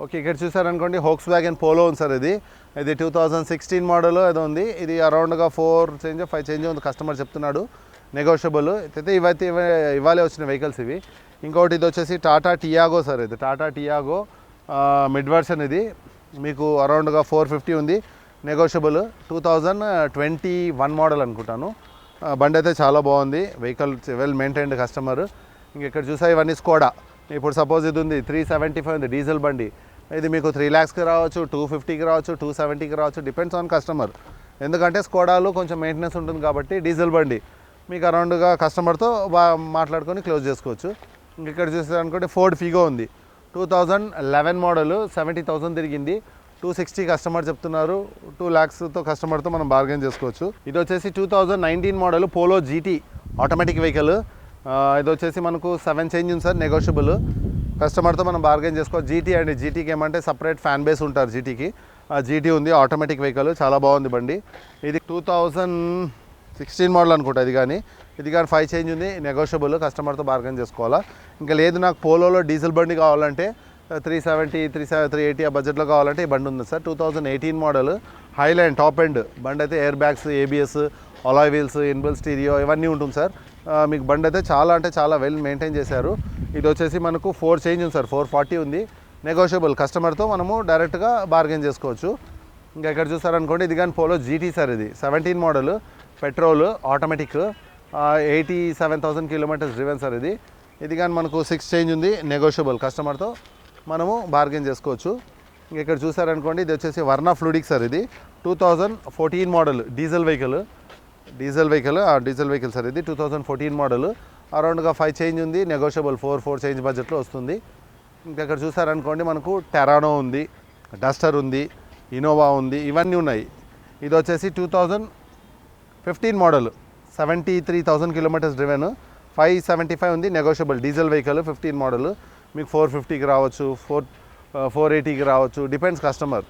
Okay, ఇక్కడ చూసారనుకోండి Volkswagen wagon polo ఉంది sir. ఇది 2016 మోడల్ ఏదో ఉంది. ఇది అరౌండ్గా 4 చేంజ్ 5 చేంజ్ ఉంది కస్టమర్ చెప్తున్నాడు, నెగోషియబుల్ అయితే. ఇవాళే వచ్చిన వెహికల్స్ ఇవి. ఇంకోటి ఇది వచ్చేసి టాటా టియాగో సార్. ఇది టాటా టియాగో మిడ్ వర్షన్. ఇది మీకు అరౌండ్గా 450 ఉంది, నెగోషియబుల్. 2021 మోడల్ అనుకుంటాను. బండి అయితే చాలా బాగుంది, వెహికల్ వెల్ మెయింటైన్డ్ కస్టమర్. ఇంకెక్కడ చూసా ఇవన్నీ స్కోడా. ఇప్పుడు సపోజ్ ఇది ఉంది 375 ఉంది డీజిల్ బండి. ఇది మీకు 3 lakhsకి రావచ్చు, 250కి రావచ్చు, 270కి రావచ్చు, డిపెండ్స్ ఆన్ కస్టమర్. ఎందుకంటే స్కోడాలు కొంచెం మెయింటెనెన్స్ ఉంటుంది కాబట్టి డీజిల్ బండి మీకు అరౌండ్గా కస్టమర్తో మాట్లాడుకొని క్లోజ్ చేసుకోవచ్చు. ఇంకెక్కడ చూసారనుకోండి ఫోర్డ్ ఫిగో ఉంది, 2011 మోడల్, 70,000 తిరిగింది, 260 కస్టమర్ చెప్తున్నారు. 2 lakhsతో కస్టమర్తో మనం బార్గెన్ చేసుకోవచ్చు. ఇది వచ్చేసి 2019 model polo GT automatic vehicle. ఇది వచ్చేసి మనకు 7 చేంజ్ ఉంది సార్, నెగోషియబుల్. కస్టమర్తో మనం బార్గెన్ చేసుకోవచ్చు. జీటీ అండి, జీటీకి ఏమంటే సపరేట్ ఫ్యాన్ బేస్ ఉంటారు జీటీకి. జీటీ ఉంది, ఆటోమేటిక్ వెహికల్, చాలా బాగుంది బండి. ఇది 2016 మోడల్ అనుకుంటా. ఇది కానీ 5 చేంజ్ ఉంది, నెగోషియబుల్, కస్టమర్తో బార్గెన్ చేసుకోవాలా. ఇంకా లేదు నాకు పోలోలో డీజిల్ బండి కావాలంటే 370, 380 ఆ బడ్జెట్లో కావాలంటే ఈ బండి ఉంది sir. 2018 model highline top end బండి అయితే. Air bags, ABS, alloy wheels, ఇన్బుల్ stereo ఇవన్నీ ఉంటుంది సార్. మీకు బండి అయితే చాలా అంటే చాలా వెల్ మెయింటైన్ చేశారు. ఇది వచ్చేసి మనకు 4 చేంజ్ ఉంది సార్, 440 ఉంది, నెగోషియబుల్, కస్టమర్తో మనము డైరెక్ట్గా బార్గెన్ చేసుకోవచ్చు. ఇంకా ఎక్కడ చూసారనుకోండి ఇది కానీ పోలో జీటీ సార్. ఇది 17 model, petrol, automatic, 87,000 kilometres driven sir. ఇది కానీ మనకు 6 చేంజ్ ఉంది, నెగోషియబుల్, కస్టమర్తో మనము బార్గెన్ చేసుకోవచ్చు. ఇంకా ఇక్కడ చూసారనుకోండి ఇది వచ్చేసి వర్నా ఫ్లూడిక్ సార్. ఇది 2014 మోడల్ డీజిల్ వెహికల్ సార్. ఇది 2014 మోడల్, అరౌండ్గా 5 చేంజ్ ఉంది, నెగోషియబుల్, 4 చేంజ్ బడ్జెట్లో వస్తుంది. ఇంకా ఇక్కడ చూసారనుకోండి మనకు టెరానో ఉంది, డస్టర్ ఉంది, ఇనోవా ఉంది, ఇవన్నీ ఉన్నాయి. ఇది వచ్చేసి 2015 మోడల్, 73,000 కిలోమీటర్స్ డ్రివెన్, 575 ఉంది, నెగోషియబుల్, డీజిల్ వెహికల్, 15 మోడల్. మీకు 450కి రావచ్చు, 480కి రావచ్చు, డిపెండ్స్ కస్టమర్.